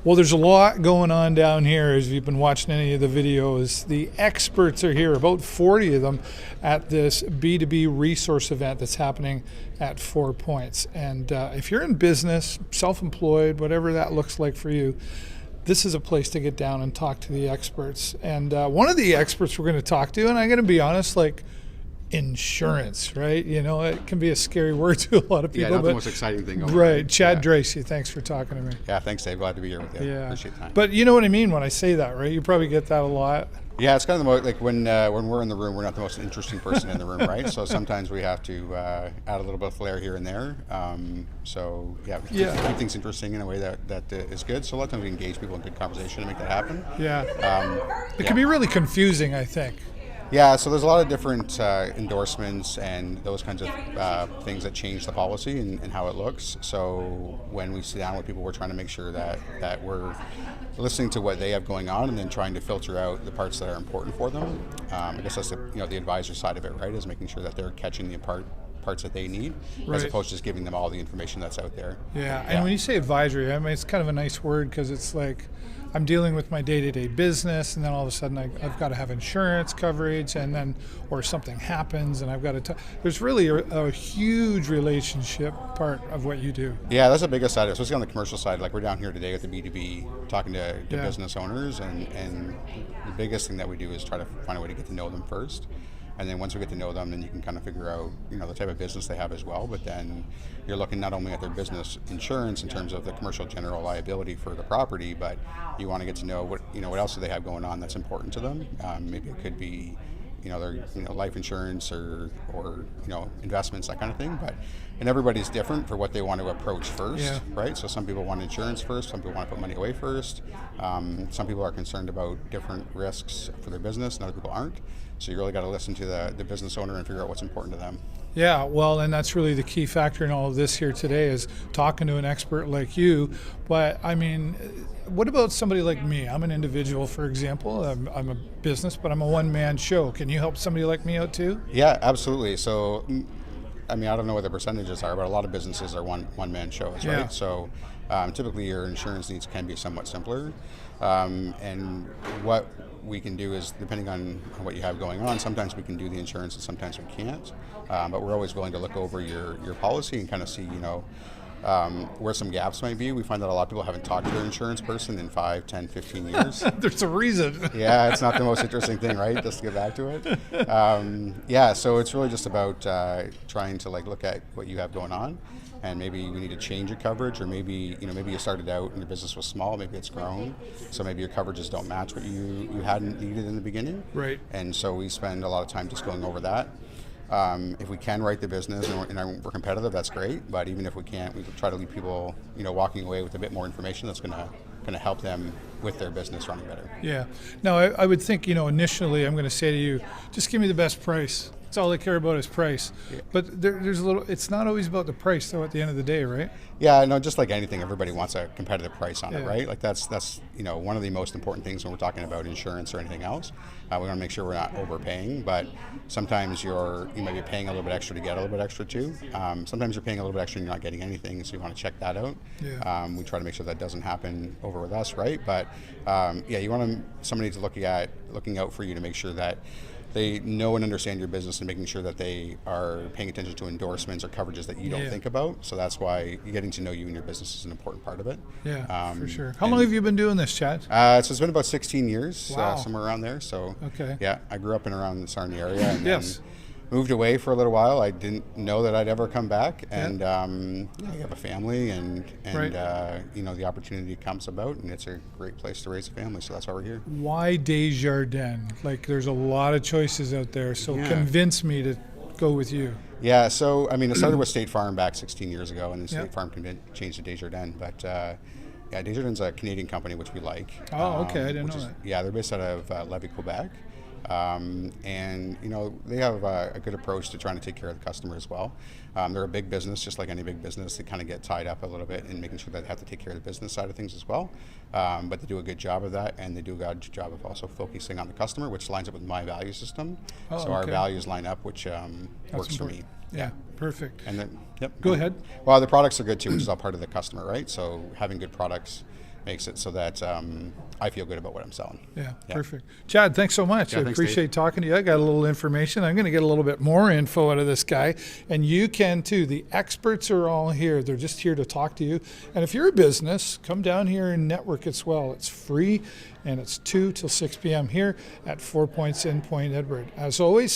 Well, there's a lot going on down here. As you've been watching any of the videos, the experts are here, about 40 of them, at this B2B resource event that's happening at Fourpoints. And if you're in business, self-employed, whatever that looks like for you, this is a place to get down and talk to the experts. And one of the experts we're going to talk to, and I'm going to be honest, like, insurance, right? You know, it can be a scary word to a lot of people. Yeah, not the most exciting thing. Right. Chad Dreise, thanks for talking to me. Yeah, thanks, Dave. Glad to be here with you. Yeah. Appreciate the time. But you know what I mean when I say that, right? You probably get that a lot. Yeah, it's kind of the most, like when we're in the room, we're not the most interesting person in the room, right? So sometimes we have to add a little bit of flair here and there. Keep things interesting in a way that is good. So a lot of times we engage people in good conversation to make that happen. Yeah. It can be really confusing, I think. Yeah, so there's a lot of different endorsements and those kinds of things that change the policy and how it looks. So when we sit down with people, we're trying to make sure that we're listening to what they have going on and then trying to filter out the parts that are important for them. I guess that's the advisor side of it, right? Is making sure that they're catching the parts that they need, as opposed to just giving them all the information that's out there. Yeah, and when you say advisory, I mean, it's kind of a nice word because it's like I'm dealing with my day-to-day business, and then all of a sudden I've got to have insurance coverage, and then or something happens, and I've got to. There's really a huge relationship part of what you do. Yeah, that's the biggest side, especially on the commercial side. Like we're down here today with the B2B, talking to business owners, and the biggest thing that we do is try to find a way to get to know them first. And then once we get to know them, then you can kind of figure out, the type of business they have as well. But then you're looking not only at their business insurance in terms of the commercial general liability for the property, but you want to get to know what else do they have going on that's important to them. Maybe it could be, their life insurance or investments, that kind of thing. And everybody's different for what they want to approach first, right? So some people want insurance first, some people want to put money away first. Some people are concerned about different risks for their business, and other people aren't. So you really got to listen to the business owner and figure out what's important to them. Yeah, well, and that's really the key factor in all of this here today is talking to an expert like you. But I mean, what about somebody like me? I'm an individual, for example. I'm a business, but I'm a one-man show. Can you help somebody like me out too? Yeah, absolutely. So, I mean, I don't know what the percentages are, but a lot of businesses are one-man shows, right? So typically your insurance needs can be somewhat simpler. And what we can do is, depending on what you have going on, sometimes we can do the insurance and sometimes we can't. But we're always willing to look over your policy and kind of see, where some gaps might be. We find that a lot of people haven't talked to their insurance person in 5, 10, 15 years. There's a reason. Yeah, it's not the most interesting thing, right? Just to get back to it. So it's really just about trying to look at what you have going on. And maybe we need to change your coverage, or maybe you started out and your business was small, maybe it's grown, so maybe your coverages don't match what you hadn't needed in the beginning. Right. And so we spend a lot of time just going over that. If we can write the business and we're competitive, that's great. But even if we can't, we try to leave people, walking away with a bit more information that's going to help them with their business running better. Yeah. Now, I would think, initially I'm going to say to you, just give me the best price. That's all they care about is price. Yeah. But there's it's not always about the price, though, at the end of the day, right? Yeah, no, just like anything, everybody wants a competitive price on it, right? Like that's one of the most important things when we're talking about insurance or anything else. We want to make sure we're not overpaying, but sometimes you might be paying a little bit extra to get a little bit extra too. Sometimes you're paying a little bit extra and you're not getting anything, so you want to check that out. Yeah. We try to make sure that doesn't happen over with us, right? But you want somebody to looking out for you to make sure that they know and understand your business and making sure that they are paying attention to endorsements or coverages that you don't think about. So that's why getting to know you and your business is an important part of it. Yeah, for sure. How long have you been doing this, Chad? So it's been about 16 years, wow. Somewhere around there. So okay. Yeah, I grew up in around the Sarnia area. And yes. Moved away for a little while. I didn't know that I'd ever come back, and I have a family, and right. The opportunity comes about, and it's a great place to raise a family. So that's why we're here. Why Desjardins? There's a lot of choices out there. So convince me to go with you. Yeah. So it started with State Farm back 16 years ago, and then State Farm changed to Desjardins, but. Desjardins is a Canadian company, which we like. Oh, okay. I didn't know that. Yeah, they're based out of Lévis, Quebec. They have a good approach to trying to take care of the customer as well. They're a big business, just like any big business. They kind of get tied up a little bit in making sure that they have to take care of the business side of things as well. But they do a good job of that, and they do a good job of also focusing on the customer, which lines up with my value system. So our values line up, which works for me. Yeah, perfect. And then, Go ahead. Well, the products are good too, which is all part of the customer, right? So having good products makes it so that I feel good about what I'm selling. Yeah, perfect. Chad, thanks so much. Yeah, I thanks, appreciate Dave. talking to you. I got a little information. I'm going to get a little bit more info out of this guy, and you can too. The experts are all here. They're just here to talk to you. And if you're a business, come down here and network as well. It's free, and it's 2 till 6 p.m. here at 4 Points in Point Edward. As always,